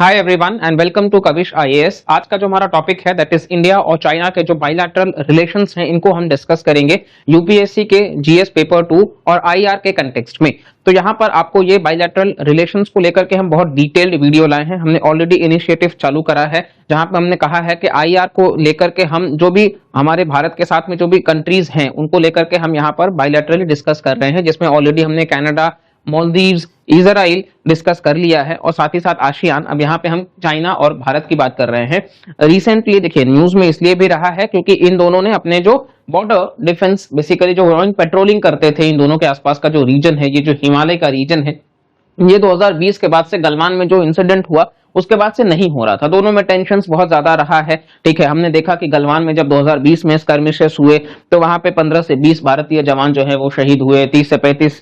Hi everyone and welcome to Kavish IAS. आज का जो हमारा टॉपिक है दैट इज इंडिया और चाइना के जो बायलैटरल रिलेशंस हैं इनको हम डिस्कस करेंगे यूपीएससी के जीएस पेपर 2 और आईआर के कंटेक्स्ट में। तो यहाँ पर आपको ये बायलैटरल रिलेशंस को लेकर के हम बहुत डिटेल्ड वीडियो लाए हैं। हमने ऑलरेडी इनिशिएटिव चालू करा है जहां पर हमने कहा है कि आईआर को लेकर के हम जो भी हमारे भारत के साथ में जो भी कंट्रीज हैं उनको लेकर के हम यहाँ पर बायलैटरली डिस्कस कर रहे हैं, जिसमें ऑलरेडी हमने कनाडा, मालदीव्स, इजराइल डिस्कस कर लिया है और साथ ही साथ आसियान। अब यहाँ पे हम चाइना और भारत की बात कर रहे हैं। रिसेंटली देखिए न्यूज में इसलिए भी रहा है क्योंकि इन दोनों ने अपने जो बॉर्डर डिफेंस बेसिकली जो पेट्रोलिंग करते थे इन दोनों के आसपास का जो रीजन है, ये जो हिमालय का रीजन है, ये 2020 के बाद से गलवान में जो इंसिडेंट हुआ उसके बाद से नहीं हो रहा था। दोनों में टेंशंस बहुत ज्यादा रहा है। ठीक है, हमने देखा कि गलवान में जब 2020 में स्कर्मिशेस हुए तो वहां पे 15 से 20 भारतीय जवान जो है वो शहीद हुए, 30 से 35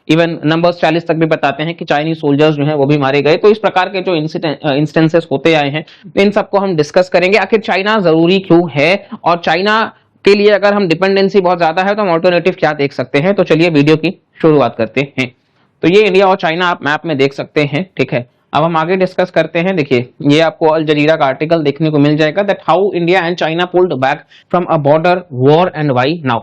इवन नंबर्स 40 तक भी बताते हैं कि चाइनीज सोल्जर्स जो है वो भी मारे गए। तो इस प्रकार के जो इंस्टेंसेस होते आए हैं इन सबको हम डिस्कस करेंगे। आखिर चाइना जरूरी क्यों है और चाइना के लिए अगर हम डिपेंडेंसी बहुत ज्यादा है तो हम ऑल्टरनेटिव क्या देख सकते हैं। तो चलिए वीडियो की शुरुआत करते हैं। तो ये इंडिया और चाइना आप मैप में देख सकते हैं। ठीक है, अब हम आगे डिस्कस करते हैं। देखिए ये आपको अल जजीरा का आर्टिकल देखने को मिल जाएगा that how India and China pulled back from a border war and why now.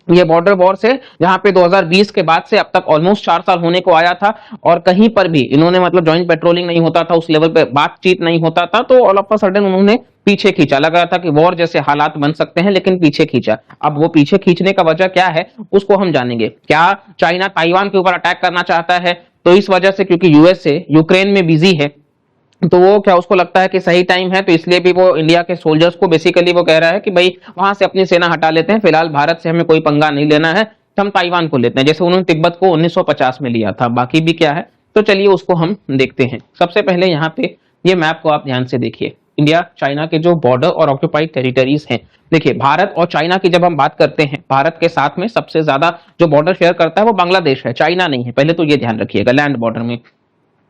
ये बॉर्डर वॉर से जहां पे 2020 के बाद से अब तक ऑलमोस्ट 4 साल होने को आया था और कहीं पर भी इन्होंने मतलब ज्वाइंट पेट्रोलिंग नहीं होता था, उस लेवल पे बातचीत नहीं होता था, तो ऑल ऑफ अ सडन उन्होंने पीछे खींचा। लग रहा था कि वॉर जैसे हालात बन सकते हैं लेकिन पीछे खींचा। अब वो पीछे खींचने का वजह क्या है उसको हम जानेंगे। क्या चाइना ताइवान के ऊपर अटैक करना चाहता है? तो इस वजह से क्योंकि यूएसए यूक्रेन में बिजी है तो वो क्या उसको लगता है कि सही टाइम है, तो इसलिए भी वो इंडिया के सोल्जर्स को बेसिकली वो कह रहा है कि भाई वहां से अपनी सेना हटा लेते हैं, फिलहाल भारत से हमें कोई पंगा नहीं लेना है, हम ताइवान को लेते हैं, जैसे उन्होंने तिब्बत को 1950 में लिया था। बाकी भी क्या है तो चलिए उसको हम देखते हैं। सबसे पहले यहाँ पे ये मैप को आप ध्यान से देखिए। इंडिया चाइना के जो बॉर्डर और ऑक्यूपाइड टेरिटरीज हैं, देखिए भारत और चाइना की जब हम बात करते हैं, भारत के साथ में सबसे ज्यादा जो बॉर्डर शेयर करता है वो बांग्लादेश है, चाइना नहीं है। पहले तो ये ध्यान रखिएगा लैंड बॉर्डर में।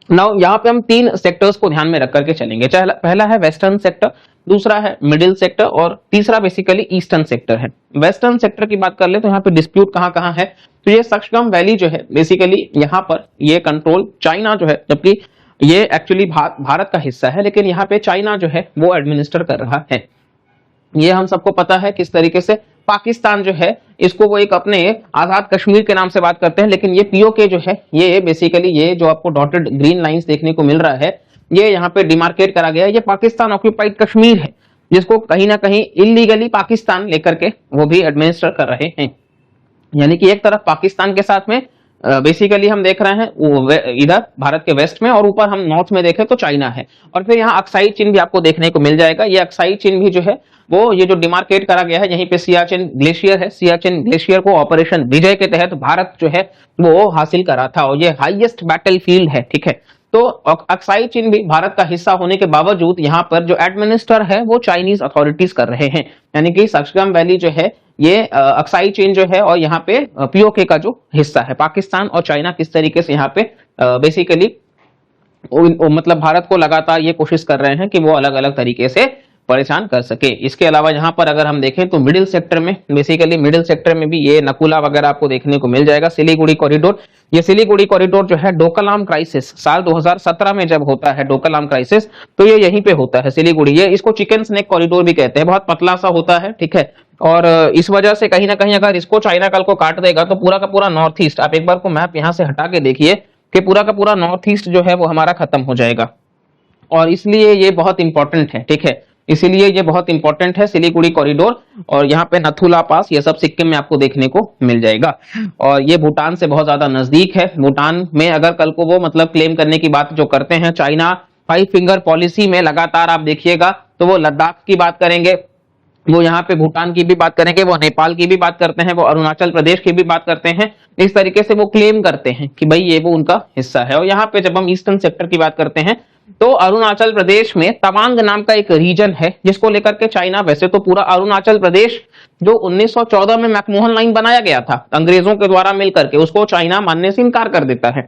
नाउ यहाँ पे हम 3 सेक्टर्स को ध्यान में रख करके चलेंगे। पहला है वेस्टर्न सेक्टर, दूसरा है मिडिल सेक्टर और तीसरा बेसिकली ईस्टर्न सेक्टर है। वेस्टर्न सेक्टर की बात कर ले तो यहाँ पे डिस्प्यूट कहाँ कहाँ है, तो ये सक्सगम वैली जो है बेसिकली यहाँ पर ये कंट्रोल चाइना जो है, जबकि ये एक्चुअली भारत का हिस्सा है लेकिन यहाँ पे चाइना जो है वो एडमिनिस्टर कर रहा है। ये हम सबको पता है किस तरीके से पाकिस्तान जो है इसको वो एक अपने आजाद कश्मीर के नाम से बात करते हैं, लेकिन ये पीओके जो है ये बेसिकली ये जो आपको डॉटेड ग्रीन लाइंस देखने को मिल रहा है ये यहाँ पे डिमार्केट करा गया है, ये पाकिस्तान ऑक्यूपाइड कश्मीर है जिसको कहीं ना कहीं इलीगली पाकिस्तान लेकर के वो भी एडमिनिस्टर कर रहे हैं। यानी कि एक तरफ पाकिस्तान के साथ में बेसिकली हम देख रहे हैं इधर भारत के वेस्ट में और ऊपर हम नॉर्थ में देखें तो चाइना है। और फिर यहाँ अक्साई चीन भी आपको देखने को मिल जाएगा। ये अक्साई चीन भी जो है वो ये जो डिमार्केट करा गया है, यहीं पे सियाचिन ग्लेशियर है। सियाचिन ग्लेशियर को ऑपरेशन विजय के तहत भारत जो है वो हासिल करा था और ये हाईएस्ट बैटल फील्ड है। ठीक है, तो अक्साई चीन भी भारत का हिस्सा होने के बावजूद यहाँ पर जो एडमिनिस्टर है वो चाइनीज अथॉरिटीज कर रहे हैं। यानी कि सक्सगम वैली जो है ये अक्साई चीन जो है और यहाँ पे पीओके का जो हिस्सा है। पाकिस्तान और चाइना किस तरीके से यहाँ पे बेसिकली मतलब भारत को लगातार ये कोशिश कर रहे हैं कि वो अलग अलग तरीके से परेशान कर सके। इसके अलावा यहाँ पर अगर हम देखें तो मिडिल सेक्टर में बेसिकली मिडिल सेक्टर में भी ये नकुला वगैरह आपको देखने को मिल जाएगा। सिलीगुड़ी कॉरिडोर, ये सिलीगुड़ी कॉरिडोर जो है डोकलाम क्राइसिस साल 2017 में जब होता है डोकलाम क्राइसिस तो ये यहीं पे होता है सिलीगुड़ी। ये इसको चिकन स्नेक कॉरिडोर भी कहते हैं, बहुत पतला सा होता है। ठीक है, और इस वजह से कहीं ना कहीं अगर इसको चाइना कल को काट देगा तो पूरा का पूरा नॉर्थ ईस्ट, आप एक बार को मैप यहाँ से हटा के देखिए कि पूरा का पूरा नॉर्थ ईस्ट जो है वो हमारा खत्म हो जाएगा और इसलिए ये बहुत इंपॉर्टेंट है। ठीक है, इसीलिए ये बहुत इंपॉर्टेंट है सिलीगुड़ी कॉरिडोर। और यहाँ पे नथुला पास ये सब सिक्किम में आपको देखने को मिल जाएगा और ये भूटान से बहुत ज्यादा नजदीक है। भूटान में अगर कल को वो मतलब क्लेम करने की बात जो करते हैं चाइना 5 फिंगर पॉलिसी में लगातार आप देखिएगा तो वो लद्दाख की बात करेंगे, वो यहाँ पे भूटान की भी बात करेंगे, वो नेपाल की भी बात करते हैं, वो अरुणाचल प्रदेश की भी बात करते हैं। इस तरीके से वो क्लेम करते हैं कि भाई ये वो उनका हिस्सा है। और यहाँ पे जब हम ईस्टर्न सेक्टर की बात करते हैं तो अरुणाचल प्रदेश में तवांग नाम का एक रीजन है जिसको लेकर के चाइना, वैसे तो पूरा अरुणाचल प्रदेश जो 1914 में मैकमोहन लाइन बनाया गया था अंग्रेजों के द्वारा मिलकर के, उसको चाइना मानने से इनकार कर देता है।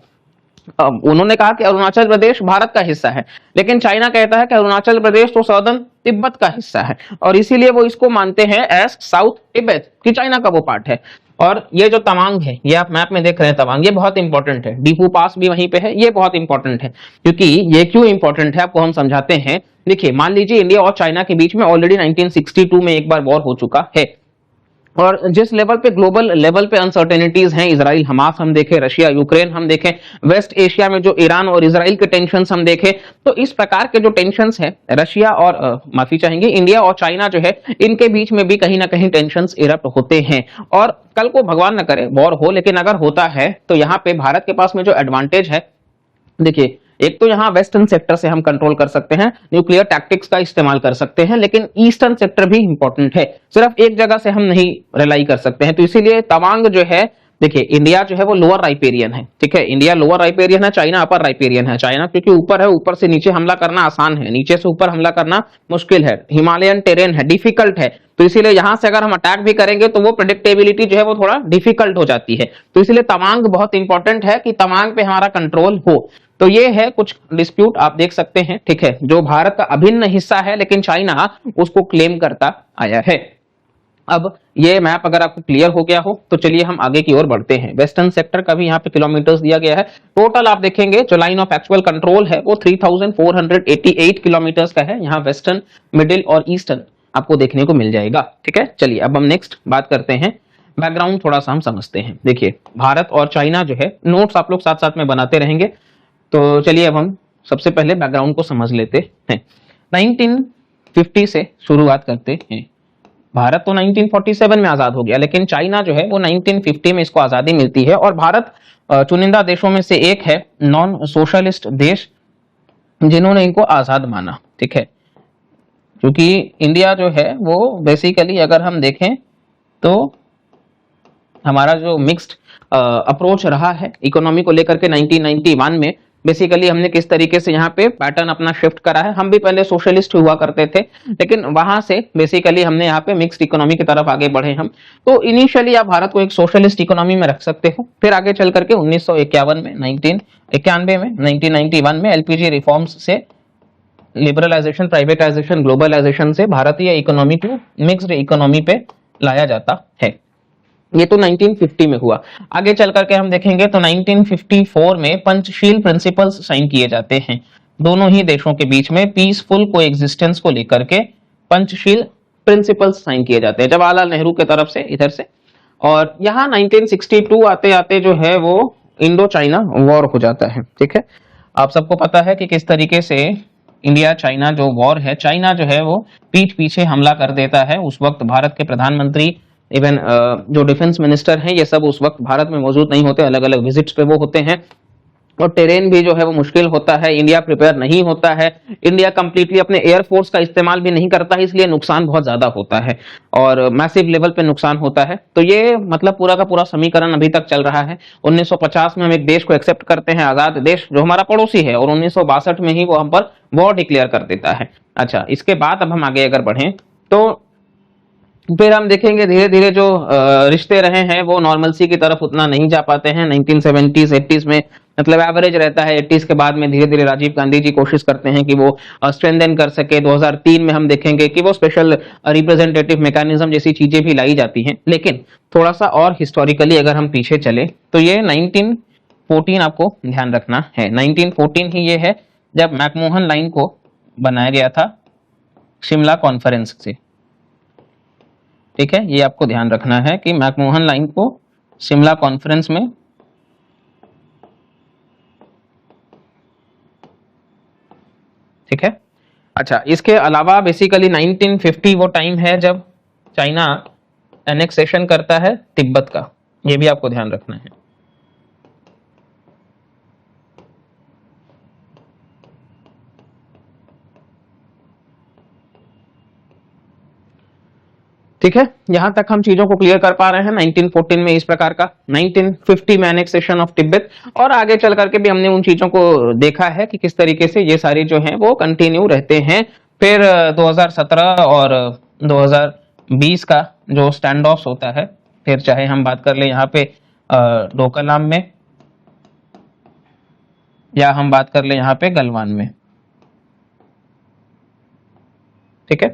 उन्होंने कहा कि अरुणाचल प्रदेश भारत का हिस्सा है, लेकिन चाइना कहता है कि अरुणाचल प्रदेश तो सदर्न तिब्बत का हिस्सा है और इसीलिए वो इसको मानते हैं एज साउथ तिब्बत कि चाइना का वो पार्ट है। और ये जो तवांग है, ये आप मैप में देख रहे हैं तवांग, ये बहुत इंपॉर्टेंट है। डीफू पास भी वहीं पे है, ये बहुत इंपॉर्टेंट है। क्योंकि ये क्यों इंपॉर्टेंट है आपको हम समझाते हैं। देखिए मान लीजिए इंडिया और चाइना के बीच में ऑलरेडी 1962 में एक बार वॉर हो चुका है, और जिस लेवल पे ग्लोबल लेवल पे अनसर्टेनिटीज हैं, इजराइल हमास हम देखें, रशिया यूक्रेन हम देखें, वेस्ट एशिया में जो ईरान और इजराइल के टेंशन्स हम देखें, तो इस प्रकार के जो टेंशन्स हैं रशिया और माफी चाहेंगे इंडिया और चाइना जो है इनके बीच में भी कहीं ना कहीं टेंशन्स इरप्ट होते हैं। और कल को भगवान न करे वॉर हो, लेकिन अगर होता है तो यहाँ पे भारत के पास में जो एडवांटेज है, देखिए एक तो यहां वेस्टर्न सेक्टर से हम कंट्रोल कर सकते हैं, न्यूक्लियर टैक्टिक्स का इस्तेमाल कर सकते हैं, लेकिन ईस्टर्न सेक्टर भी इंपॉर्टेंट है, सिर्फ एक जगह से हम नहीं रिलाई कर सकते हैं। तो इसीलिए तवांग जो है, देखिए इंडिया जो है वो लोअर राइपेरियन है, ठीक है, इंडिया लोअर राइपेरियन है, चाइना अपर राइपेरियन है। चाइना क्योंकि ऊपर है, ऊपर से नीचे हमला करना आसान है, नीचे से ऊपर हमला करना मुश्किल है, हिमालयन टेरेन है, डिफिकल्ट है। तो इसीलिए यहां से अगर हम अटैक भी करेंगे तो वो प्रेडिक्टेबिलिटी जो है वो थोड़ा डिफिकल्ट हो जाती है। तो इसलिए तवांग बहुत इंपॉर्टेंट है कि तवांग पे हमारा कंट्रोल हो। तो ये है कुछ डिस्प्यूट आप देख सकते हैं, ठीक है, जो भारत का अभिन्न हिस्सा है लेकिन चाइना उसको क्लेम करता आया है। अब ये मैप अगर आपको क्लियर हो गया हो तो चलिए हम आगे की ओर बढ़ते हैं। वेस्टर्न सेक्टर का भी यहाँ पे किलोमीटर्स दिया गया है। टोटल आप देखेंगे जो लाइन ऑफ एक्चुअल कंट्रोल है वो 3488 किलोमीटर्स का है। यहाँ वेस्टर्न, मिडिल और ईस्टर्न आपको देखने को मिल जाएगा, ठीक है। चलिए अब हम नेक्स्ट बात करते हैं, बैकग्राउंड थोड़ा सा हम समझते हैं। देखिए भारत और चाइना जो है, नोट्स आप लोग साथ साथ में बनाते रहेंगे। तो चलिए अब हम सबसे पहले बैकग्राउंड को समझ लेते हैं। 1950 से शुरुआत करते हैं। भारत तो 1947 में आजाद हो गया, लेकिन चाइना जो है वो 1950 में इसको आजादी मिलती है। और भारत चुनिंदा देशों में से एक है, नॉन सोशलिस्ट देश, जिन्होंने इनको आजाद माना, ठीक है। क्योंकि इंडिया जो है वो बेसिकली अगर हम देखें तो हमारा जो मिक्स्ड अप्रोच रहा है इकोनॉमी को लेकर के 1991 में, बेसिकली हमने किस तरीके से यहाँ पे पैटर्न अपना शिफ्ट करा है। हम भी पहले सोशलिस्ट हुआ करते थे, लेकिन वहां से बेसिकली हमने यहाँ पे मिक्स्ड इकोनॉमी की तरफ आगे बढ़े हम। तो इनिशियली आप भारत को एक सोशलिस्ट इकोनॉमी में रख सकते हो, फिर आगे चल करके 1991 में, 1991 में, 1991 में एलपीजी रिफॉर्म्स से, लिबरलाइजेशन, प्राइवेटाइजेशन, ग्लोबलाइजेशन से भारतीय इकोनॉमी को मिक्स्ड इकोनॉमी पे लाया जाता है। ये तो 1950 में हुआ। आगे चल करके हम देखेंगे तो 1954 में पंचशील प्रिंसिपल्स साइन किए जाते हैं दोनों ही देशों के बीच में, पीसफुल कोएग्जिस्टेंस को लेकर के पंचशील प्रिंसिपल्स साइन किए जाते हैं जवाहरलाल नेहरू की तरफ से, इधर से। और यहाँ 1962 आते आते जो है वो इंडो चाइना वॉर हो जाता है, ठीक है। आप सबको पता है कि किस तरीके से इंडिया चाइना जो वॉर है, चाइना जो है वो पीठ पीछे हमला कर देता है। उस वक्त भारत के प्रधानमंत्री, इवन जो डिफेंस मिनिस्टर हैं, ये सब उस वक्त भारत में मौजूद नहीं होते, अलग अलग विजिट्स पे वो होते हैं। और टेरेन भी जो है वो मुश्किल होता है, इंडिया प्रिपेयर नहीं होता है, इंडिया कंप्लीटली अपने एयरफोर्स का इस्तेमाल भी नहीं करता है, इसलिए नुकसान बहुत ज्यादा होता है और मैसिव लेवल पे नुकसान होता है। तो ये मतलब पूरा का पूरा समीकरण अभी तक चल रहा है। 1950 में हम एक देश को एक्सेप्ट करते हैं, आजाद देश जो हमारा पड़ोसी है, और 1962 में ही वो हम पर वॉर डिक्लेयर कर देता है। अच्छा, इसके बाद अब हम आगे अगर बढ़ें तो फिर हम देखेंगे धीरे धीरे जो रिश्ते रहे हैं वो नॉर्मलसी की तरफ उतना नहीं जा पाते हैं। 1970s 80s में मतलब एवरेज रहता है, 80s के बाद में धीरे धीरे राजीव गांधी जी कोशिश करते हैं कि वो स्ट्रेंथन कर सके। 2003 में हम देखेंगे कि वो स्पेशल रिप्रेजेंटेटिव मैकेनिज्म जैसी चीजें भी लाई जाती हैं। लेकिन थोड़ा सा और हिस्टोरिकली अगर हम पीछे चले तो ये 1914 आपको ध्यान रखना है। 1914 ही ये है जब मैकमोहन लाइन को बनाया गया था शिमला कॉन्फ्रेंस से, ठीक है। ये आपको ध्यान रखना है कि मैकमोहन लाइन को शिमला कॉन्फ्रेंस में, ठीक है। अच्छा, इसके अलावा बेसिकली 1950 वो टाइम है जब चाइना एनेक्सेशन करता है तिब्बत का, ये भी आपको ध्यान रखना है। ठीक है, यहां तक हम चीजों को क्लियर कर पा रहे हैं। 1914 में इस प्रकार का, 1950 में एनेक्सेशन ऑफ तिब्बत, और आगे चल करके भी हमने उन चीजों को देखा है कि किस तरीके से ये सारी जो हैं वो कंटिन्यू रहते हैं। फिर 2017 और 2020 का जो स्टैंड ऑफ होता है, फिर चाहे हम बात कर ले यहाँ पे डोकलाम में या हम बात कर ले यहाँ पे गलवान में, ठीक है।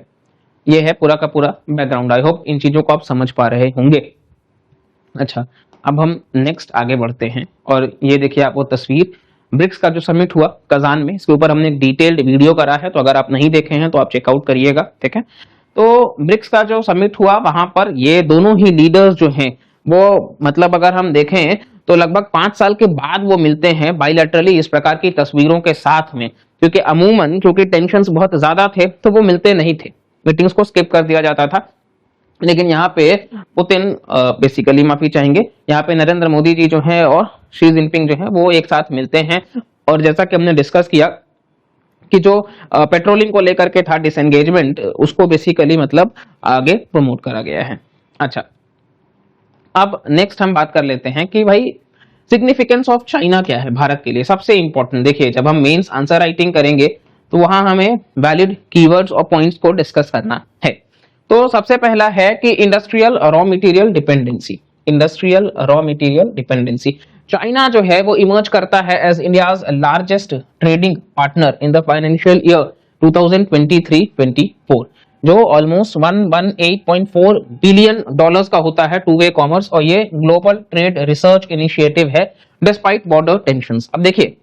ये है पूरा का पूरा बैकग्राउंड। आई होप इन चीजों को आप समझ पा रहे होंगे। अच्छा, अब हम नेक्स्ट आगे बढ़ते हैं और ये देखिए आप वो तस्वीर, ब्रिक्स का जो समिट हुआ कजान में, इसके ऊपर हमने एक डिटेल्ड वीडियो करा है, तो अगर आप नहीं देखे हैं तो आप चेकआउट करिएगा, ठीक है। तो ब्रिक्स का जो समिट हुआ वहां पर ये दोनों ही लीडर्स जो हैं वो मतलब अगर हम देखें तो लगभग 5 साल के बाद वो मिलते हैं बायलैटरली इस प्रकार की तस्वीरों के साथ में, क्योंकि अमूमन क्योंकि टेंशन्स बहुत ज्यादा थे तो वो मिलते नहीं थे, मीटिंग्स को स्किप कर दिया जाता था। लेकिन यहाँ पे पुतिन बेसिकली माफी चाहेंगे, यहाँ पे नरेंद्र मोदी जी जो हैं और शी जिनपिंग जो है वो एक साथ मिलते हैं, और जैसा कि हमने डिस्कस किया कि जो पेट्रोलिंग को लेकर के था डिसएंगेजमेंट, उसको बेसिकली मतलब आगे प्रमोट करा गया है। अच्छा, अब नेक्स्ट हम बात कर लेते हैं कि भाई सिग्निफिकेंस ऑफ चाइना क्या है भारत के लिए। सबसे इंपॉर्टेंट देखिए, जब हम मेंस आंसर राइटिंग करेंगे तो वहां हमें वैलिड कीवर्ड्स और पॉइंट्स को डिस्कस करना है। तो सबसे पहला है कि industrial raw material dependency. Industrial raw material dependency, China जो है वो इमर्ज करता है as India's largest trading partner in the financial year 2023-24, जो ऑलमोस्ट 118.4 बिलियन डॉलर्स का होता है टू वे कॉमर्स, और ये ग्लोबल ट्रेड रिसर्च इनिशिएटिव है डिस्पाइट बॉर्डर टेंशंस। अब देखिए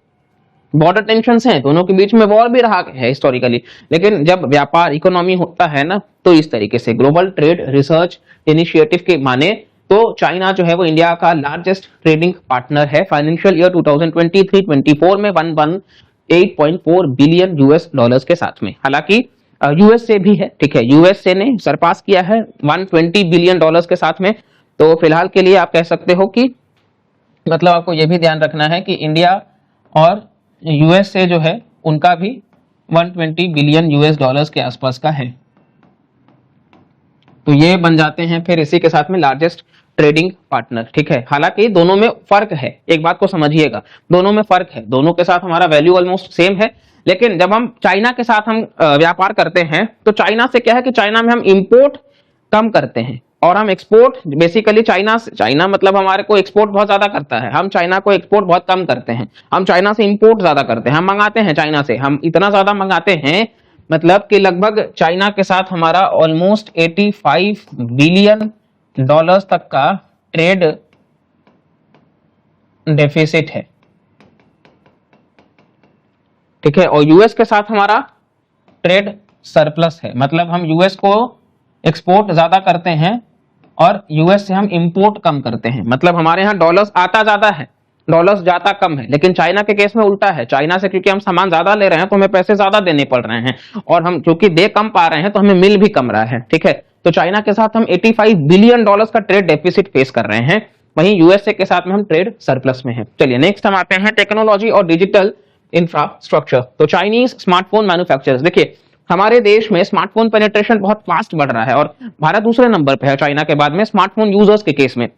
बॉर्डर टेंशंस हैं, दोनों के बीच में वॉर भी रहा है हिस्टोरिकली, लेकिन जब व्यापार इकोनॉमी होता है ना तो इस तरीके से ग्लोबल ट्रेड रिसर्च इनिशिएटिव के माने तो चाइना जो है वो इंडिया का लार्जेस्ट ट्रेडिंग पार्टनर है। फाइनेंशियल ईयर 2023-24 में 118.4 बिलियन यूएस डॉलर्स के साथ में। हालांकि यूएस से भी है, ठीक है, यूएसए ने सरपास किया है 120 बिलियन डॉलर्स के साथ में। तो फिलहाल के लिए आप कह सकते हो कि मतलब आपको यह भी ध्यान रखना है कि इंडिया और यूएसए जो है उनका भी 120 बिलियन यूएस डॉलर्स के आसपास का है, तो ये बन जाते हैं फिर इसी के साथ में लार्जेस्ट ट्रेडिंग पार्टनर, ठीक है। हालांकि दोनों में फर्क है, एक बात को समझिएगा, दोनों में फर्क है, दोनों के साथ हमारा वैल्यू ऑलमोस्ट सेम है, लेकिन जब हम चाइना के साथ हम व्यापार करते हैं तो चाइना से क्या है कि चाइना में हम इंपोर्ट कम करते हैं और हम एक्सपोर्ट बेसिकली चाइना मतलब हमारे को एक्सपोर्ट बहुत ज्यादा करता है, हम चाइना को एक्सपोर्ट बहुत कम करते हैं, हम चाइना से इंपोर्ट ज्यादा करते हैं, हम मंगाते हैं चाइना से, हम इतना ज्यादा मंगाते हैं मतलब कि लगभग चाइना के साथ हमारा ऑलमोस्ट 85 बिलियन डॉलर्स तक का ट्रेड डेफिसिट है, ठीक है। और यूएस के साथ हमारा ट्रेड सरप्लस है, मतलब हम यूएस को एक्सपोर्ट ज्यादा करते हैं और यूएस से हम इंपोर्ट कम करते हैं, मतलब हमारे यहाँ डॉलर्स आता ज्यादा है, डॉलर्स जाता कम है। लेकिन चाइना के केस में उल्टा है, चाइना से क्योंकि हम सामान ज्यादा ले रहे हैं तो हमें पैसे ज्यादा देने पड़ रहे हैं, और हम क्योंकि दे कम पा रहे हैं तो हमें मिल भी कम रहा है, ठीक है। तो चाइना के साथ हम 85 बिलियन डॉलर्स का ट्रेड डेफिसिट फेस कर रहे हैं, वहीं यूएसए के साथ में हम ट्रेड सरप्लस में है। चलिए नेक्स्ट हम आते हैं टेक्नोलॉजी और डिजिटल इंफ्रास्ट्रक्चर। तो चाइनीज स्मार्टफोन मैन्युफैक्चरर्स, देखिए हमारे देश में स्मार्टफोन पेनिट्रेशन बहुत फास्ट बढ़ रहा है और भारत दूसरे नंबर पे है चाइना के बाद में स्मार्टफोन यूजर्स के केस में।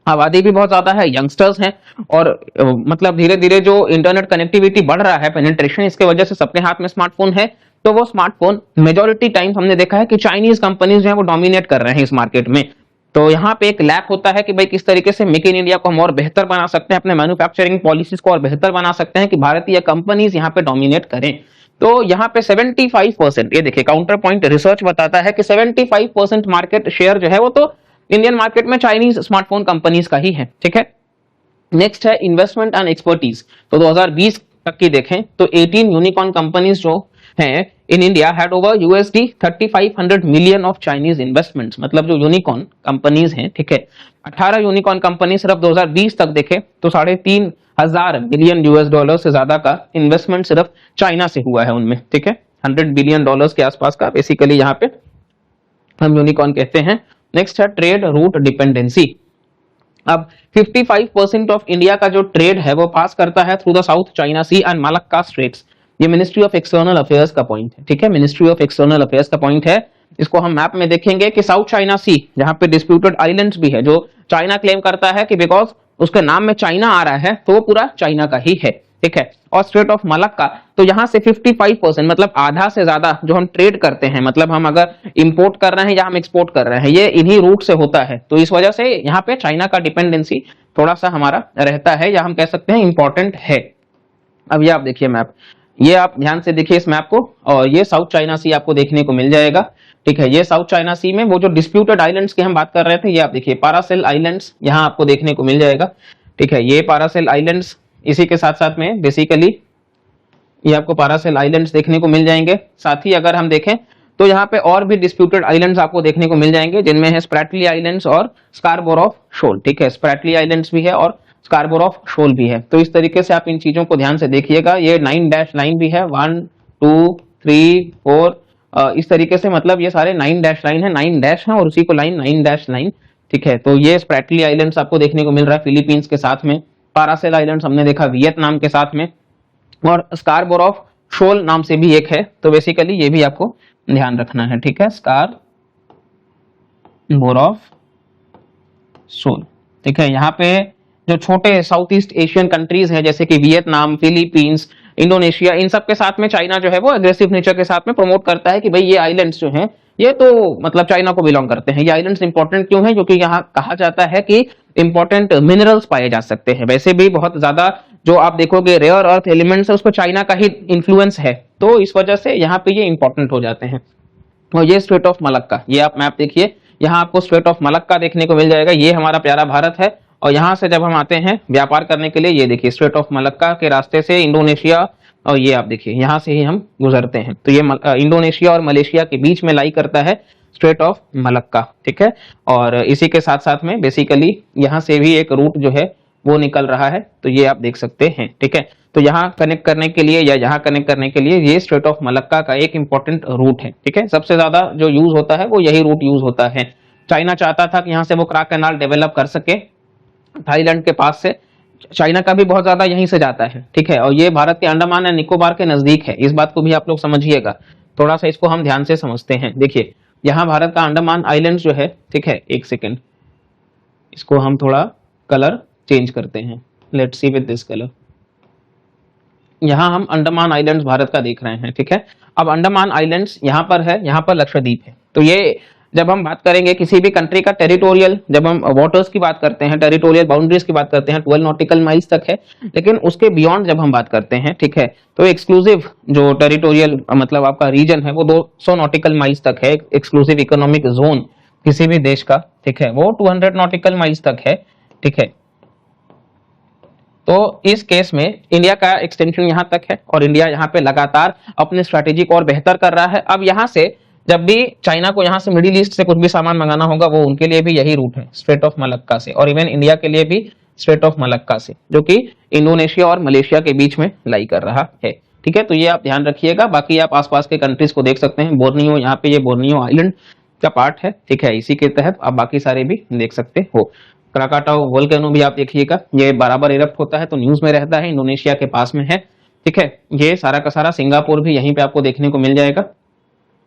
आबादी भी बहुत ज्यादा है, यंगस्टर्स हैं, और मतलब धीरे धीरे जो इंटरनेट कनेक्टिविटी बढ़ रहा है, पेनिट्रेशन, इसके वजह से सबके हाथ में स्मार्टफोन है। तो वो स्मार्टफोन मेजोरिटी टाइम्स हमने देखा है कि चाइनीज कंपनीज जो है वो डोमिनेट कर रहे हैं इस मार्केट में। तो यहाँ पे एक लैक होता है कि भाई किस तरीके से मेक इन इंडिया को हम और बेहतर बना सकते हैं, अपने मैन्युफैक्चरिंग पॉलिसीज को और बेहतर बना सकते हैं कि भारतीय कंपनीज यहाँ पे डोमिनेट करें। तो यहाँ पे 75%, ये देखिए काउंटर पॉइंट रिसर्च बताता है कि 75% मार्केट शेयर जो है वो तो इंडियन मार्केट में चाइनीज स्मार्टफोन कंपनीज का ही है, ठीक है। नेक्स्ट है इन्वेस्टमेंट एंड एक्सपर्टीज। तो 2020 तक की देखें तो 18 यूनिकॉर्न कंपनीज जो हैं in India had over $3500 million of Chinese investments, मतलब जो यूनिकॉर्न कंपनीज हैं, ठीक है। 18 यूनिकॉर्न कंपनी सिर्फ 2020 तक देखे तो 3500 मिलियन यूएस डॉलर से ज्यादा का इन्वेस्टमेंट सिर्फ चाइना से हुआ है उनमें, ठीक है। 100 बिलियन डॉलर्स के आसपास का बेसिकली यहाँ पे हम यूनिकॉर्न कहते हैं। नेक्स्ट है ट्रेड रूट डिपेंडेंसी। अब 55% ऑफ इंडिया का जो ट्रेड है वो पास करता है through the South China Sea and Malacca straits. ये मिनिस्ट्री ऑफ एक्सटर्नल अफेयर्स का पॉइंट है, ठीक है, मिनिस्ट्री ऑफ एक्सटर्नल अफेयर्स का पॉइंट है। इसको हम मैप में देखेंगे कि साउथ चाइना सी, जहां पे डिस्प्यूटेड आइलैंड्स भी है, जो चाइना क्लेम करता है कि बिकॉज उसके नाम में चाइना आ रहा है तो वो पूरा चाइना का ही है, ठीक है। और स्ट्रेट ऑफ मलक्का, तो यहां से 55% मतलब आधा से ज्यादा जो हम ट्रेड करते हैं, मतलब हम अगर इंपोर्ट कर रहे हैं या हम एक्सपोर्ट कर रहे हैं, ये इन्हीं रूट से होता है। तो इस वजह से यहाँ पे चाइना का डिपेंडेंसी थोड़ा सा हमारा रहता है, या हम कह सकते हैं इंपॉर्टेंट है। अब ये आप देखिए मैप, ये आप ध्यान से देखिए इस मैप को, और ये साउथ चाइना सी आपको देखने को मिल जाएगा। ठीक है, ये साउथ चाइना सी में वो जो डिस्प्यूटेड आइलैंड्स की हम बात कर रहे थे, ये आप देखिए पारासेल आइलैंड्स यहाँ आपको देखने को मिल जाएगा। ठीक है, ये पारासेल आइलैंड्स, इसी के साथ साथ में बेसिकली ये आपको पारासेल आइलैंड्स देखने को मिल जाएंगे। साथ ही अगर हम देखें तो यहाँ पे और भी डिस्प्यूटेड आइलैंड्स आपको देखने को मिल जाएंगे, जिनमें है स्प्रैटली आइलैंड्स और स्कारबोरो शोल। ठीक है, स्प्रैटली आइलैंड्स भी है और स्कारबोरो शोल भी है। तो इस तरीके से आप इन चीजों को ध्यान से देखिएगा। ये 9 डैश लाइन भी है, 1 2 3 4, इस तरीके से, मतलब ये सारे 9 डैश लाइन है, 9 डैश है और उसी को लाइन 9 डैश लाइन। ठीक है, तो ये स्प्रैटली आइलैंड्स आपको देखने को मिल रहा है फिलीपींस के साथ में, पारासेल आइलैंड्स हमने देखा वियतनाम के साथ में, और स्कारबोरो शोल नाम से भी एक है। तो बेसिकली ये भी आपको ध्यान रखना है। ठीक है, स्कारबोरो शोल। ठीक है, यहाँ पे जो छोटे साउथ ईस्ट एशियन कंट्रीज हैं जैसे कि वियतनाम, फिलीपींस, इंडोनेशिया, इन सब के साथ में चाइना जो है वो एग्रेसिव नेचर के साथ में प्रमोट करता है कि भाई ये आइलैंड्स जो हैं ये तो मतलब चाइना को बिलोंग करते हैं। ये आइलैंड्स इंपॉर्टेंट क्यों है? क्योंकि यहाँ कहा जाता है कि इंपॉर्टेंट मिनरल्स पाए जा सकते हैं। वैसे भी बहुत ज्यादा जो आप देखोगे रेयर अर्थ एलिमेंट्स है उस पर चाइना का ही इन्फ्लुएंस है, तो इस वजह से यहाँ पे ये इंपॉर्टेंट हो जाते हैं। और ये स्ट्रेट ऑफ मलक्का, ये आप मैप देखिए, यहाँ आपको स्ट्रेट ऑफ मलक्का देखने को मिल जाएगा। ये हमारा प्यारा भारत है, और यहाँ से जब हम आते हैं व्यापार करने के लिए, ये देखिए स्ट्रेट ऑफ मलक्का के रास्ते से इंडोनेशिया, और ये आप देखिए यहाँ से ही हम गुजरते हैं। तो ये इंडोनेशिया और मलेशिया के बीच में लाई करता है स्ट्रेट ऑफ मलक्का। ठीक है, और इसी के साथ साथ में बेसिकली यहाँ से भी एक रूट जो है वो निकल रहा है, तो ये आप देख सकते हैं। ठीक है, तो यहाँ कनेक्ट करने के लिए या यहाँ कनेक्ट करने के लिए ये स्ट्रेट ऑफ मलक्का का एक इंपॉर्टेंट रूट है। ठीक है, सबसे ज्यादा जो यूज होता है वो यही रूट यूज होता है। चाइना चाहता था कि यहाँ से वो क्राक कैनाल डेवलप कर सके थाईलैंड के पास से, चाइना का भी बहुत ज्यादा यहीं से जाता है। ठीक है, और ये भारत के अंडमान एंड निकोबार के नजदीक है, इस बात को भी आप लोग समझिएगा। थोड़ा सा इसको हम ध्यान से समझते हैं। देखिए यहाँ भारत का अंडमान आइलैंड जो है, ठीक है, एक सेकेंड, इसको हम थोड़ा कलर चेंज करते हैं। Let's see with this colour. यहाँ हम अंडमान आइलैंड्स भारत का देख रहे हैं। ठीक है, अब अंडमान आइलैंड्स यहाँ पर है, यहाँ पर लक्षद्वीप है। तो ये जब हम बात करेंगे किसी भी कंट्री का टेरिटोरियल, जब हम वाटर्स की बात करते हैं, टेरिटोरियल बाउंड्रीज की बात करते हैं, 12 नॉटिकल माइल्स तक है। लेकिन उसके बियॉन्ड जब हम बात करते हैं, ठीक है, तो एक्सक्लूसिव जो टेरिटोरियल मतलब आपका रीजन है वो 200 नॉटिकल माइल्स तक है। एक्सक्लूसिव इकोनॉमिक जोन किसी भी देश का, ठीक है, वो 200 नॉटिकल माइल्स तक है। ठीक है, तो इस केस में इंडिया का एक्सटेंशन यहां तक है, और इंडिया यहां पे लगातार अपनी स्ट्रैटेजी को और बेहतर कर रहा है। अब यहां से जब भी चाइना को यहां से मिडिल ईस्ट से कुछ भी सामान मंगाना होगा, वो उनके लिए भी यही रूट है, स्ट्रेट ऑफ मलक्का से, और इवन इंडिया के लिए भी स्ट्रेट ऑफ मलक्का से, जो कि इंडोनेशिया और मलेशिया के बीच में लाई कर रहा है। ठीक है, तो ये आप ध्यान रखिएगा। बाकी आप आसपास के कंट्रीज को देख सकते हैं। बोर्नियो, यहाँ पे ये बोर्नियो आइलैंड का पार्ट है। ठीक है, इसी के तहत आप बाकी सारे भी देख सकते हो। क्राकाटाओ वोल्केनो भी आप देखिएगा, ये बराबर इरप्ट होता है, तो न्यूज में रहता है, इंडोनेशिया के पास में है। ठीक है, ये सारा का सारा सिंगापुर भी यहीं पे आपको देखने को मिल जाएगा।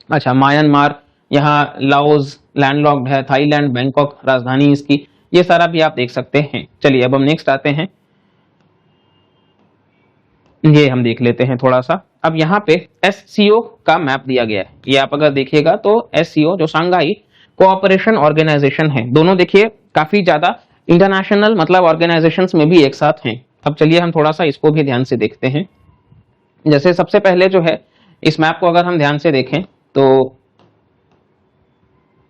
अच्छा, म्यांमार, यहाँ लाओस लैंडलॉक्ड है, थाईलैंड, बैंकॉक राजधानी इसकी, ये सारा भी आप देख सकते हैं। चलिए अब हम नेक्स्ट आते हैं, ये हम देख लेते हैं थोड़ा सा। अब यहाँ पे SCO का मैप दिया गया है, ये आप अगर देखिएगा तो SCO जो शंघाई कोऑपरेशन ऑर्गेनाइजेशन है, दोनों देखिए काफी ज्यादा इंटरनेशनल मतलब ऑर्गेनाइजेशंस में भी एक साथ हैं। अब चलिए हम थोड़ा सा इसको भी ध्यान से देखते हैं। जैसे सबसे पहले जो है इस मैप को अगर हम ध्यान से देखें तो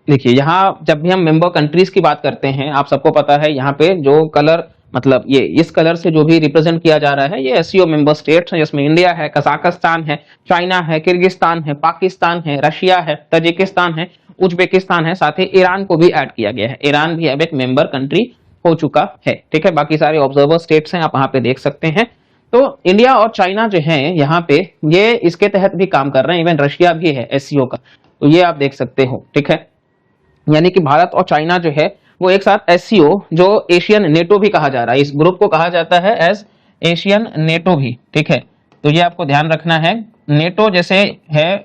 देखिए यहाँ जब भी हम मेंबर कंट्रीज की बात करते हैं, आप सबको पता है यहाँ पे जो कलर मतलब ये इस कलर से जो भी रिप्रेजेंट किया जा रहा है, ये SCO मेंबर स्टेट्स हैं, जिसमें इंडिया है, कजाकिस्तान है, चाइना है, किर्गिस्तान है, पाकिस्तान है, रशिया है, तजिकिस्तान है, उज्बेकिस्तान है, साथ ही ईरान को भी ऐड किया गया है। ईरान भी अब एक मेंबर कंट्री हो चुका है। ठीक है, बाकी सारे ऑब्जर्वर स्टेट्स हैं, आप वहां पे देख सकते हैं। तो इंडिया और चाइना जो है यहाँ पे ये इसके तहत भी काम कर रहे हैं, इवन रशिया भी है SCO का, तो ये आप देख सकते हो। ठीक है, यानी कि भारत और चाइना जो है वो एक साथ SCO, जो एशियन नेटो भी कहा जा रहा है, इस ग्रुप को कहा जाता है एज एशियन नेटो भी। ठीक है, तो ये आपको ध्यान रखना है। नेटो जैसे है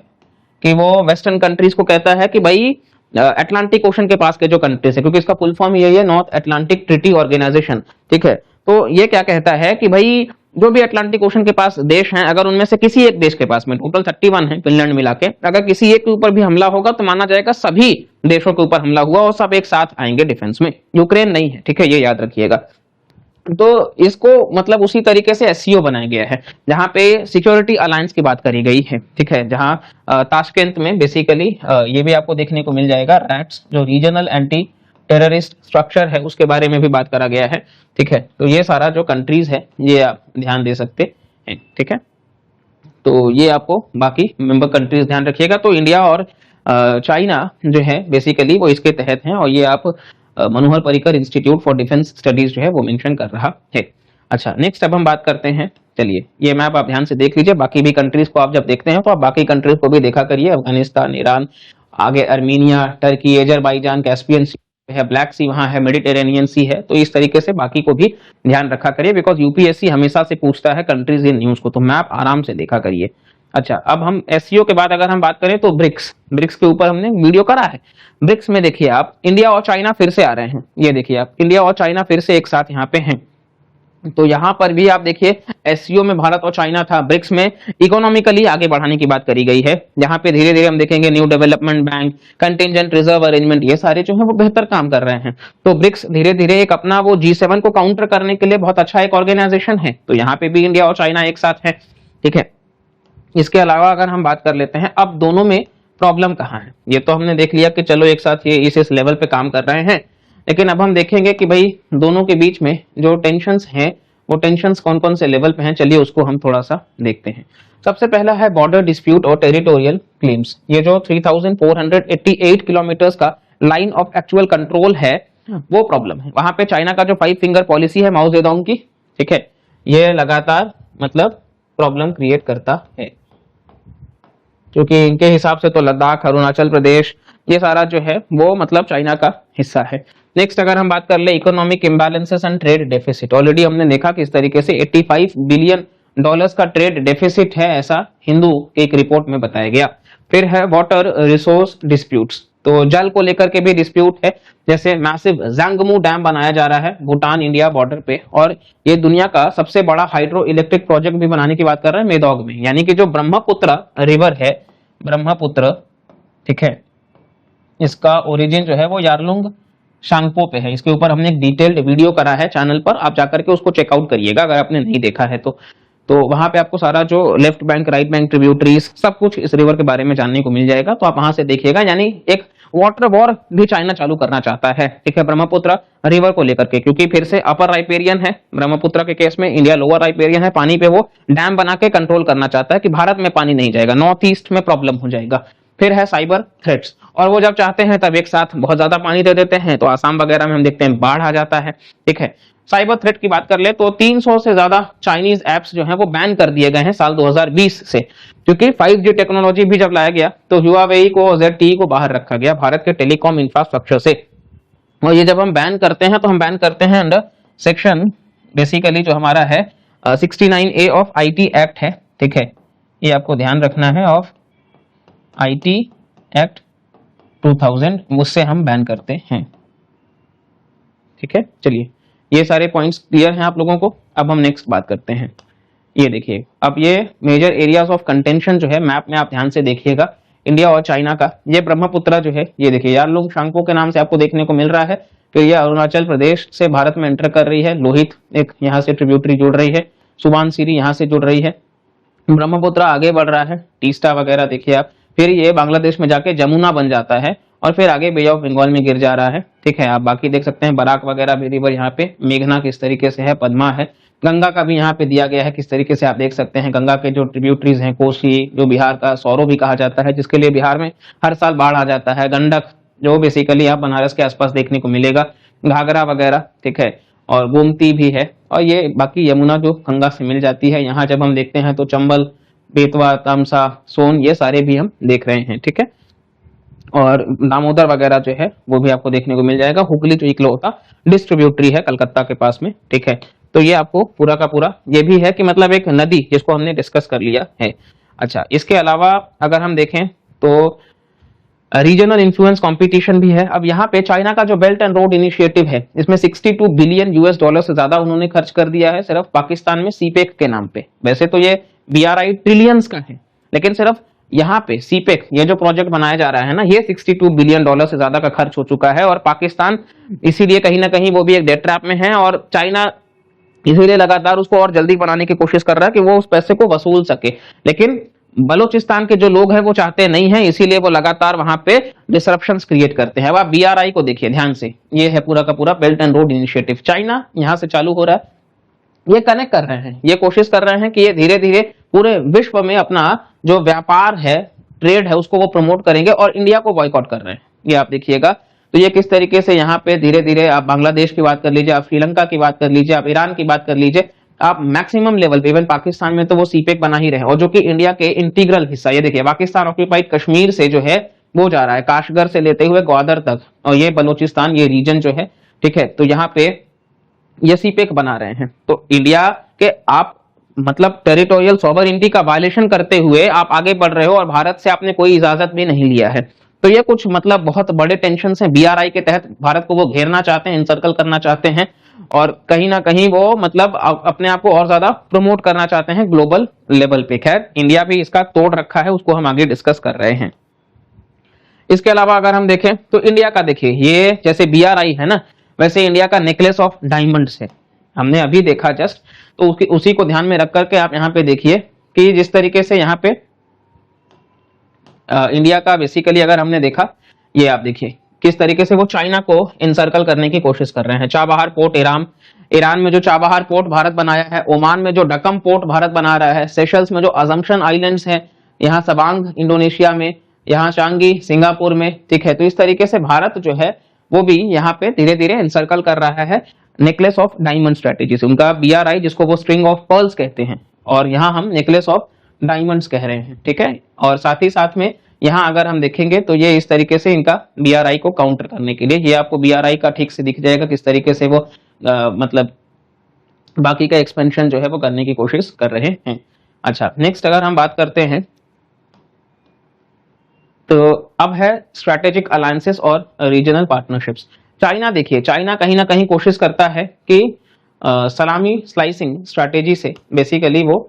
कि वो वेस्टर्न कंट्रीज को कहता है कि भाई अटलांटिक ओशन के पास के जो कंट्रीज है, क्योंकि इसका फुल फॉर्म यही है, नॉर्थ अटलांटिक ट्रीटी ऑर्गेनाइजेशन। ठीक है, तो ये क्या कहता है कि भाई जो भी अटलांटिक ओशन के पास देश हैं, अगर उनमें से किसी एक देश के पास में, टोटल 31 है फिनलैंड मिला के, अगर किसी एक के ऊपर भी हमला होगा तो माना जाएगा सभी देशों के ऊपर हमला हुआ और सब एक साथ आएंगे डिफेंस में, यूक्रेन नहीं है। ठीक है, ये याद रखिएगा। तो इसको मतलब उसी तरीके से एससीओ बनाया गया है जहां पे सिक्योरिटी अलायंस की बात करी गई है, ठीक है, जहां ताशकेंत में बेसिकली ये भी आपको देखने को मिल जाएगा रैट्स जो रीजनल एंटी टेररिस्ट स्ट्रक्चर है उसके बारे में भी बात करा गया है, ठीक है। तो ये सारा जो कंट्रीज है ये आप ध्यान दे सकते हैं, ठीक है। तो ये आपको बाकी मेंबर कंट्रीज ध्यान रखिएगा। तो इंडिया और चाइना जो है बेसिकली वो इसके तहत हैं और ये आप Manohar Parrikar institute for defence studies जो है वो मेंशन कर रहा है। अच्छा, नेक्स्ट अब हम बात करते हैं, चलिए ये मैप आप ध्यान से देख लीजिए। बाकी भी कंट्रीज को आप जब देखते हैं तो आप बाकी कंट्रीज को भी देखा करिए, अफगानिस्तान, ईरान, आगे अर्मीनिया, टर्की, अजरबैजान, कैस्पियन सी है, ब्लैक सी वहां है, मेडिटेरेनियन सी है। तो इस तरीके से बाकी को भी ध्यान रखा करिए बिकॉज यूपीएससी हमेशा से पूछता है कंट्रीज इन न्यूज को, तो मैप आराम से देखा करिए। अच्छा, अब हम एससीओ के बाद अगर हम बात करें तो ब्रिक्स के ऊपर हमने वीडियो करा है। ब्रिक्स में देखिए आप इंडिया और चाइना फिर से आ रहे हैं, ये देखिए आप इंडिया और चाइना फिर से एक साथ यहाँ पे हैं। तो यहां पर भी आप देखिए एससीओ में भारत और चाइना था, ब्रिक्स में इकोनॉमिकली आगे बढ़ाने की बात करी गई है। यहाँ पे धीरे धीरे हम देखेंगे new development bank, contingent reserve arrangement, ये सारे जो है वो बेहतर काम कर रहे हैं। तो ब्रिक्स धीरे धीरे एक अपना वो G7 को काउंटर करने के लिए बहुत अच्छा एक ऑर्गेनाइजेशन है। तो यहाँ पे भी इंडिया और चाइना एक साथ है, ठीक है। इसके अलावा अगर हम बात कर लेते हैं अब दोनों में प्रॉब्लम कहाँ है, ये तो हमने देख लिया कि चलो एक साथ ये इस लेवल पे काम कर रहे हैं, लेकिन अब हम देखेंगे कि भाई दोनों के बीच में जो टेंशंस हैं वो टेंशंस कौन कौन से लेवल पे हैं, चलिए उसको हम थोड़ा सा देखते हैं। सबसे पहला है बॉर्डर डिस्प्यूट और टेरिटोरियल क्लेम्स। ये जो 3488 किलोमीटर का लाइन ऑफ एक्चुअल कंट्रोल है वो प्रॉब्लम है। वहां पे चाइना का जो 5 फिंगर पॉलिसी है माओ जेडोंग की, ठीक है, ये लगातार मतलब प्रॉब्लम क्रिएट करता है क्योंकि इनके हिसाब से तो लद्दाख, अरुणाचल प्रदेश ये सारा जो है वो मतलब चाइना का हिस्सा है। नेक्स्ट अगर हम बात कर ले economic imbalances and trade deficit, already हमने देखा कि इस तरीके से 85 बिलियन डॉलर्स का ट्रेड डेफिसिट है, ऐसा हिंदू के एक रिपोर्ट में बताया गया। फिर है वाटर रिसोर्स डिस्प्यूट्स, तो जल को लेकर के भी डिस्प्यूट है, जैसे मैसिव जंगमू डैम बनाया जा रहा है भूटान इंडिया बॉर्डर पे, और ये दुनिया का सबसे बड़ा हाइड्रो इलेक्ट्रिक प्रोजेक्ट भी बनाने की बात कर रहे हैं मेदोग में, यानी कि जो ब्रह्मपुत्र रिवर है, ब्रह्मपुत्र, ठीक है, इसका ओरिजिन जो है वो यारलुंग शांगपो पे है। इसके ऊपर हमने एक डिटेल्ड वीडियो करा है चैनल पर, आप जाकर के उसको चेकआउट करिएगा अगर आपने नहीं देखा है तो वहां पे आपको सारा जो left bank, right bank, tributaries सब कुछ इस रिवर के बारे में जानने को मिल जाएगा, तो आप वहां से देखिएगा। यानी एक वाटर वॉर भी चाइना चालू करना चाहता है, ठीक है, ब्रह्मपुत्र रिवर को लेकर के, क्योंकि फिर से अपर राइपेरियन है ब्रह्मपुत्र के केस में, इंडिया लोअर राइपेरियन है, पानी पे वो डैम बना के कंट्रोल करना चाहता है कि भारत में पानी नहीं जाएगा, नॉर्थ ईस्ट में प्रॉब्लम हो जाएगा। फिर है साइबर थ्रेट्स, और वो जब चाहते हैं तब एक साथ बहुत ज्यादा पानी दे देते हैं, तो आसाम वगैरह में हम देखते हैं बाढ़ आ जाता है, ठीक है। साइबर थ्रेट की बात कर ले तो 300 से ज्यादा चाइनीज एप्स जो हैं वो बैन कर दिए गए हैं साल 2020 से, क्योंकि 5G टेक्नोलॉजी भी जब लाया गया तो हुआवेई को, ZTE को बाहर रखा गया भारत के टेलीकॉम इंफ्रास्ट्रक्चर से। और ये जब हम बैन करते हैं तो हम बैन करते हैं अंडर सेक्शन बेसिकली जो हमारा है 69A ऑफ IT एक्ट है, ठीक है, ये आपको ध्यान रखना है, ऑफ IT एक्ट 2000, उससे हम बैन करते हैं, ठीक है। चलिए ये सारे पॉइंट्स क्लियर हैं आप लोगों को। अब हम नेक्स्ट बात करते हैं, ये देखिए अब ये मेजर एरियाज ऑफ कंटेंशन जो है मैप में आप ध्यान से देखिएगा, इंडिया और चाइना का, ये ब्रह्मपुत्र जो है ये देखिए यारलुंग शांगपो के नाम से आपको देखने को मिल रहा है। फिर ये अरुणाचल प्रदेश से भारत में एंटर कर रही है, लोहित एक यहाँ से ट्रिब्यूटरी जुड़ रही है, सुबानसिरी यहाँ से जुड़ रही है, ब्रह्मपुत्र आगे बढ़ रहा है, टीस्टा वगैरह देखिए आप, फिर ये बांग्लादेश में जाके जमुना बन जाता है और फिर आगे बे ऑफ बंगाल में गिर जा रहा है, ठीक है। आप बाकी देख सकते हैं बराक वगैरह भी रिवर यहाँ पे, मेघना किस तरीके से है, पद्मा है, गंगा का भी यहाँ पे दिया गया है किस तरीके से आप देख सकते हैं। गंगा के जो ट्रिब्यूटरीज हैं, कोसी जो बिहार का सौरो भी कहा जाता है, जिसके लिए बिहार में हर साल बाढ़ आ जाता है, गंडक जो बेसिकली आप बनारस के आसपास देखने को मिलेगा, घाघरा वगैरह, ठीक है, और गोमती भी है, और ये बाकी यमुना जो गंगा से मिल जाती है। यहाँ जब हम देखते हैं तो चंबल, बेतवा, तमसा, सोन, ये सारे भी हम देख रहे हैं, ठीक है। और दामोदर वगैरह जो है वो भी आपको देखने को मिल जाएगा। हुगली जो इकलौता डिस्ट्रीब्यूटरी है कलकत्ता के पास में, ठीक है। तो ये आपको पूरा का पूरा ये भी है कि मतलब एक नदी जिसको हमने डिस्कस कर लिया है। अच्छा, इसके अलावा अगर हम देखें तो रीजनल इन्फ्लुएंस कंपटीशन भी है। अब यहाँ पे चाइना का जो बेल्ट एंड रोड इनिशिएटिव है, इसमें 62 बिलियन US डॉलर से ज्यादा उन्होंने खर्च कर दिया है सिर्फ पाकिस्तान में सीपेक के नाम पे। वैसे तो ये BRI ट्रिलियंस का है, लेकिन सिर्फ यहाँ पे सीपेक ये जो प्रोजेक्ट बनाया जा रहा है ना, ये 62 बिलियन डॉलर से ज्यादा का खर्च हो चुका है, और पाकिस्तान इसीलिए कहीं ना कहीं वो भी एक डेट ट्रैप में है, और चाइना इसीलिए लगातार उसको और जल्दी बनाने की कोशिश कर रहा है कि वो उस पैसे को वसूल सके। लेकिन बलूचिस्तान के जो लोग हैं वो चाहते नहीं हैं, इसीलिए वो लगातार वहां पे डिसरप्शंस क्रिएट करते हैं। अब आप बीआरआई को देखिए ध्यान से, ये है पूरा का पूरा belt and road initiative, China यहां से चालू हो रहा है, ये कनेक्ट कर रहे हैं, ये कोशिश कर रहे हैं कि ये धीरे धीरे पूरे विश्व में अपना जो व्यापार है, ट्रेड है, उसको वो प्रमोट करेंगे और इंडिया को बॉयकॉट कर रहे हैं। ये आप देखिएगा, तो ये किस तरीके से यहाँ पे धीरे धीरे, आप बांग्लादेश की बात कर लीजिए, आप श्रीलंका की बात कर लीजिए, आप ईरान की बात कर लीजिए, आप मैक्सिमम लेवल पे, इवन पाकिस्तान में तो वो सीपेक बना ही रहे, और जो कि इंडिया के इंटीग्रल हिस्सा, ये देखिए पाकिस्तान ऑक्यूपाइड कश्मीर से जो है वो जा रहा है काशगर से लेते हुए ग्वादर तक, और ये बलूचिस्तान, ये रीजन जो है, ठीक है, तो यहाँ पे ये सीपेक बना रहे हैं। तो इंडिया के आप मतलब टेरिटोरियल सॉवरेनिटी का वायलेशन करते हुए आप आगे बढ़ रहे हो, और भारत से आपने कोई इजाजत भी नहीं लिया है। तो ये कुछ मतलब बहुत बड़े टेंशन हैं, बीआरआई के तहत भारत को वो घेरना चाहते हैं, इंसर्कल करना चाहते हैं, और कहीं ना कहीं वो मतलब अपने आप को और ज्यादा प्रमोट करना चाहते हैं ग्लोबल लेवल पे। खैर, इंडिया भी इसका तोड़ रखा है, उसको हम आगे डिस्कस कर रहे हैं। इसके अलावा अगर हम देखें तो इंडिया का देखिए, ये जैसे बीआरआई है ना, वैसे इंडिया का नेकलेस ऑफ डायमंड्स है, हमने अभी देखा जस्ट, तो उसी को ध्यान में रख करके आप यहाँ पे देखिए कि जिस तरीके से यहाँ पे इंडिया का बेसिकली अगर हमने देखा, ये आप देखिए किस तरीके से वो चाइना को इनसर्कल करने की कोशिश कर रहे हैं। चाबहार पोर्ट ईरान में जो चाबहार पोर्ट भारत बनाया है, ओमान में जो डकम पोर्ट भारत बना रहा है, सेशल्स में जो अजम्पशन आइलैंड्स हैं, यहाँ सबांग इंडोनेशिया में, यहाँ चांगी सिंगापुर में, ठीक है। तो इस तरीके से भारत जो है वो भी यहाँ पे धीरे धीरे इनसर्कल कर रहा है नेकलेस ऑफ डायमंड स्ट्रेटेजी से, उनका बीआरआई जिसको वो स्ट्रिंग ऑफ पर्ल्स कहते हैं, और यहाँ हम नेकलेस ऑफ डायमंड्स कह रहे हैं, ठीक है। और साथ ही साथ में यहाँ अगर हम देखेंगे तो ये इस तरीके से इनका बीआरआई को काउंटर करने के लिए, ये आपको बीआरआई का ठीक से दिख जाएगा किस तरीके से वो मतलब बाकी का एक्सपेंशन जो है वो करने की कोशिश कर रहे हैं। अच्छा, नेक्स्ट अगर हम बात करते हैं तो अब है स्ट्रेटेजिक अलायंसेस और रीजनल पार्टनरशिप्स। चाइना देखिए, चाइना कहीं ना कहीं कोशिश करता है कि सलामी स्लाइसिंग स्ट्रेटेजी से बेसिकली वो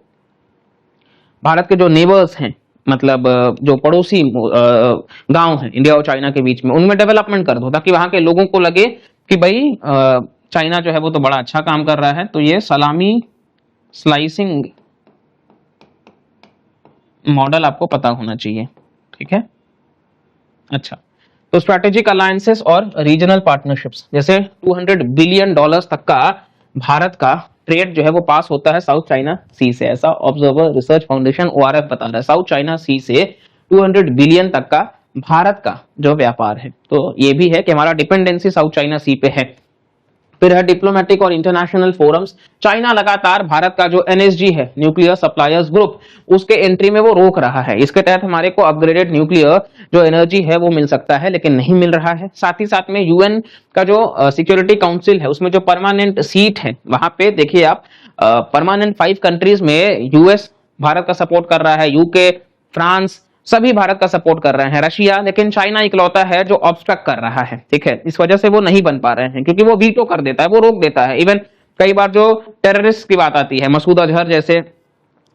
भारत के जो नेबर्स हैं, मतलब जो पड़ोसी गांव हैं इंडिया और चाइना के बीच में, उनमें डेवलपमेंट कर दो, ताकि वहां के लोगों को लगे कि भाई चाइना जो है वो तो बड़ा अच्छा काम कर रहा है। तो ये सलामी स्लाइसिंग मॉडल आपको पता होना चाहिए, ठीक है। अच्छा, तो स्ट्रेटेजिक अलायंसेस और रीजनल पार्टनरशिप्स, जैसे $200 बिलियन तक का भारत का ट्रेड जो है वो पास होता है साउथ चाइना सी से, ऐसा ऑब्जर्वर रिसर्च फाउंडेशन ORF बता रहा है। साउथ चाइना सी से 200 बिलियन तक का भारत का जो व्यापार है, तो ये भी है कि हमारा डिपेंडेंसी साउथ चाइना सी पे है। फिर है डिप्लोमेटिक और इंटरनेशनल फोरम्स, चाइना लगातार भारत का जो NSG है, न्यूक्लियर सप्लायर्स ग्रुप, उसके एंट्री में वो रोक रहा है। इसके तहत हमारे को अपग्रेडेड न्यूक्लियर जो एनर्जी है वो मिल सकता है, लेकिन नहीं मिल रहा है। साथ ही साथ में यूएन का जो सिक्योरिटी काउंसिल है, उसमें जो परमानेंट सीट है, वहां पे देखिए आप परमानेंट 5 कंट्रीज में यूएस भारत का सपोर्ट कर रहा है, यूके, फ्रांस, सभी भारत का सपोर्ट कर रहे हैं, रशिया, लेकिन चाइना इकलौता है जो ऑब्स्ट्रक्ट कर रहा है, ठीक है। इस वजह से वो नहीं बन पा रहे हैं, क्योंकि वो वीटो कर देता है, वो रोक देता है। इवन कई बार जो टेररिस्ट की बात आती है, मसूद अजहर जैसे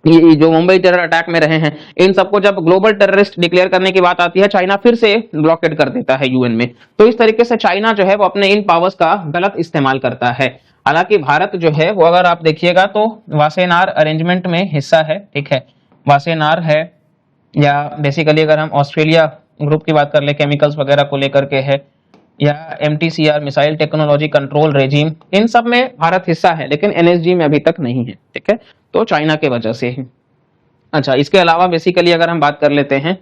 ये जो मुंबई टेरर अटैक में रहे हैं, इन सबको जब ग्लोबल टेररिस्ट डिक्लेयर करने की बात आती है, चाइना फिर से ब्लॉकेट कर देता है यूएन में। तो इस तरीके से चाइना जो है वो अपने इन पावर्स का गलत इस्तेमाल करता है। हालांकि भारत जो है वो अगर आप देखिएगा तो वासेनार अरेंजमेंट में हिस्सा है, ठीक है, वासेनार है, या बेसिकली अगर हम ऑस्ट्रेलिया ग्रुप की बात कर ले, केमिकल्स वगैरह को लेकर के है, या MTCR missile technology control regime, इन सब में भारत हिस्सा है, लेकिन NSG में अभी तक नहीं है, ठीक है, तो चाइना के वजह से ही। अच्छा, इसके अलावा बेसिकली अगर हम बात कर लेते हैं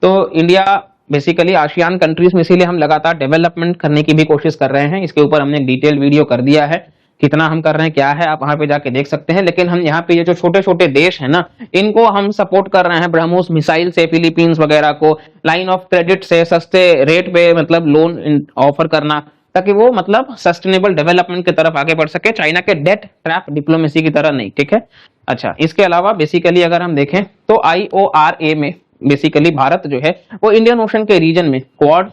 तो इंडिया बेसिकली आसियान कंट्रीज में, इसीलिए हम लगातार डेवलपमेंट करने की भी कोशिश कर रहे हैं। इसके ऊपर हमने एक डिटेल वीडियो कर दिया है, कितना हम कर रहे हैं क्या है, आप वहां पे जाके देख सकते हैं। लेकिन हम यहाँ पे ये जो छोटे छोटे देश है ना, इनको हम सपोर्ट कर रहे हैं ब्रह्मोस मिसाइल से, फिलीपींस वगैरह को लाइन ऑफ क्रेडिट से सस्ते रेट पे मतलब लोन ऑफर करना, ताकि वो मतलब सस्टेनेबल डेवलपमेंट की तरफ आगे बढ़ सके, चाइना के डेट ट्रैप डिप्लोमेसी की तरह नहीं, ठीक है। अच्छा, इसके अलावा बेसिकली अगर हम देखें तो IORA में बेसिकली भारत जो है वो इंडियन ओशन के रीजन में क्वाड,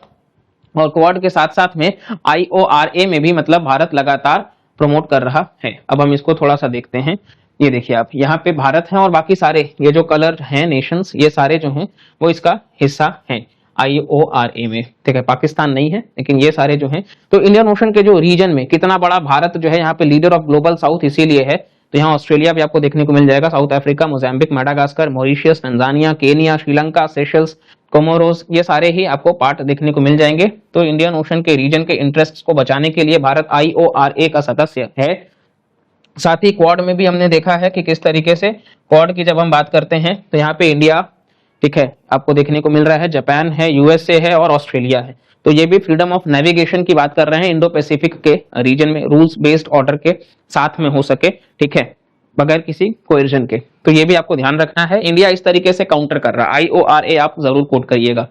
और क्वाड के साथ साथ में IORA में भी मतलब भारत लगातार प्रमोट कर रहा है। अब हम इसको थोड़ा सा देखते हैं। ये देखिए आप, यहाँ पे भारत है और बाकी सारे ये जो कलर हैं नेशंस, ये सारे जो हैं वो इसका हिस्सा हैं। IORA में, ठीक है, पाकिस्तान नहीं है लेकिन ये सारे जो हैं। तो इंडियन ओशन के जो रीजन में कितना बड़ा भारत जो है यहाँ पे लीडर ऑफ ग्लोबल साउथ इसीलिए है, तो यहाँ ऑस्ट्रेलिया भी आपको देखने को मिल जाएगा, south Africa, Mozambique, Madagascar, Mauritius, Tanzania, Kenya, Sri Lanka, Seychelles, Comoros, ये सारे ही आपको पार्ट देखने को मिल जाएंगे। तो इंडियन ओशन के रीजन के इंटरेस्ट को बचाने के लिए भारत IORA का सदस्य है। साथ ही क्वाड में भी हमने देखा है कि किस तरीके से क्वाड की जब हम बात करते हैं तो यहाँ पे इंडिया, ठीक है, आपको देखने को मिल रहा है, जापान है, USA है और ऑस्ट्रेलिया है। तो ये भी फ्रीडम ऑफ नेविगेशन की बात कर रहे हैं, इंडो पैसिफिक के रीजन में रूल्स बेस्ड ऑर्डर के साथ में हो सके, ठीक है, बगैर किसी कोएर्जन के। तो ये भी आपको ध्यान रखना है, इंडिया इस तरीके से काउंटर कर रहा है। IORA आप जरूर कोट करिएगा।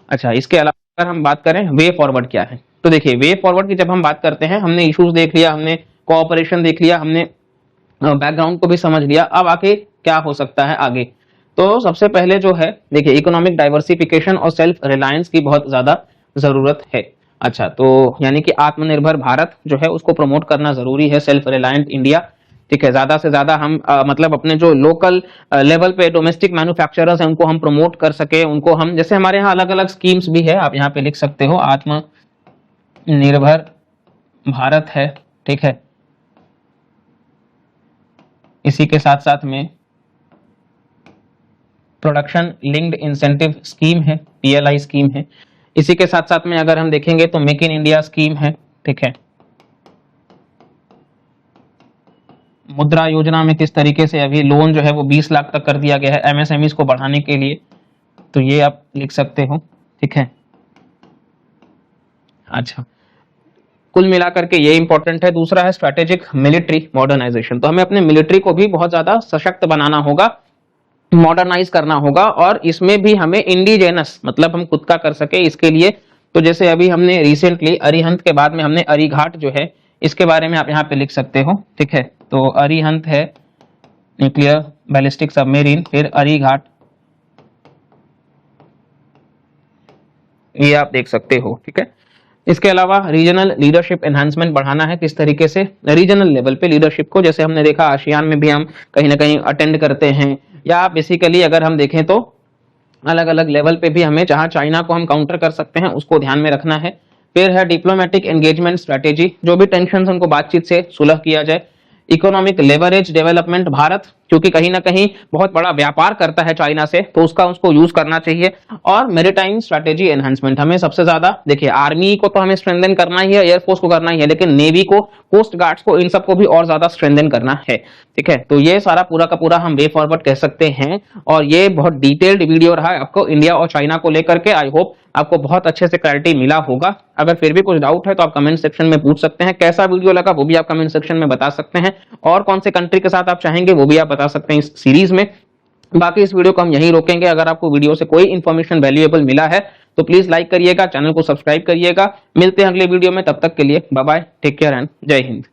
अच्छा, इसके अलावा अगर हम बात करें वे फॉरवर्ड क्या है, तो देखिए वे फॉरवर्ड की जब हम बात करते हैं, हमने इश्यूज देख लिया, हमने कोऑपरेशन देख लिया, हमने बैकग्राउंड को भी समझ लिया, अब आके क्या हो सकता है आगे। तो सबसे पहले जो है देखिए इकोनॉमिक डाइवर्सिफिकेशन और सेल्फ रिलायंस की बहुत ज्यादा जरूरत है। अच्छा, तो यानी कि आत्मनिर्भर भारत जो है उसको प्रमोट करना जरूरी है, सेल्फ रिलायंट इंडिया, ठीक है, ज्यादा से ज्यादा हम मतलब अपने जो लोकल लेवल पे डोमेस्टिक मैन्युफैक्चरर्स हैं उनको हम प्रमोट कर सके, उनको हम, जैसे हमारे यहाँ अलग अलग स्कीम्स भी है, आप यहाँ पे लिख सकते हो, आत्मनिर्भर भारत है, ठीक है, इसी के साथ साथ में प्रोडक्शन लिंक्ड इंसेंटिव स्कीम है, PLI स्कीम है, इसी के साथ साथ में अगर हम देखेंगे तो मेक इन इंडिया स्कीम है, ठीक है, मुद्रा योजना में किस तरीके से अभी लोन जो है वो 20 लाख तक कर दिया गया है MSMEs को बढ़ाने के लिए, तो ये आप लिख सकते हो, ठीक है। अच्छा, कुल मिलाकर के ये इंपॉर्टेंट है। दूसरा है स्ट्रेटेजिक मिलिट्री मॉडर्नाइजेशन, तो हमें अपने मिलिट्री को भी बहुत ज्यादा सशक्त बनाना होगा, मॉडर्नाइज करना होगा, और इसमें भी हमें इंडिजेनस मतलब हम खुद का कर सके इसके लिए। तो जैसे अभी हमने रिसेंटली अरिहंत के बाद में हमने अरीघाट जो है इसके बारे में आप यहाँ पे लिख सकते हो, ठीक है। तो अरिहंत है न्यूक्लियर बैलिस्टिक सबमरीन, फिर अरीघाट, ये आप देख सकते हो, ठीक है। इसके अलावा रीजनल लीडरशिप एनहांसमेंट बढ़ाना है, किस तरीके से रीजनल लेवल पे लीडरशिप को, जैसे हमने देखा आसियान में भी हम कहीं ना कहीं अटेंड करते हैं, या बेसिकली अगर हम देखें तो अलग अलग लेवल पे भी हमें जहां चाइना को हम काउंटर कर सकते हैं उसको ध्यान में रखना है। फिर है डिप्लोमेटिक एंगेजमेंट स्ट्रेटेजी, जो भी टेंशन उनको बातचीत से सुलह किया जाए। इकोनॉमिक लेवरेज डेवलपमेंट, भारत क्योंकि कहीं ना कहीं बहुत बड़ा व्यापार करता है चाइना से, तो उसका उसको यूज करना चाहिए। और मैरीटाइम स्ट्रेटेजी एनहांसमेंट, हमें सबसे ज्यादा देखिए आर्मी को तो हमें स्ट्रेंथन करना ही है, एयरफोर्स को करना ही है, लेकिन नेवी को, कोस्ट गार्ड्स को, इन सबको भी और ज्यादा स्ट्रेंथन करना है, ठीक है। तो ये सारा पूरा का पूरा हम वे फॉरवर्ड कह सकते हैं, और ये बहुत डिटेल्ड वीडियो रहा है आपको इंडिया और चाइना को लेकर के। आई होप आपको बहुत अच्छे से क्लैरिटी मिला होगा। अगर फिर भी कुछ डाउट है तो आप कमेंट सेक्शन में पूछ सकते हैं, कैसा वीडियो लगा वो भी आप कमेंट सेक्शन में बता सकते हैं, और कौन से कंट्री के साथ आप चाहेंगे वो भी आप बता सकते हैं इस सीरीज में। बाकी इस वीडियो को हम यहीं रोकेंगे। अगर आपको वीडियो से कोई इंफॉर्मेशन वैल्यूएबल मिला है तो प्लीज लाइक करिएगा, चैनल को सब्सक्राइब करिएगा। मिलते हैं अगले वीडियो में, तब तक के लिए bye bye, take care and Jai Hind.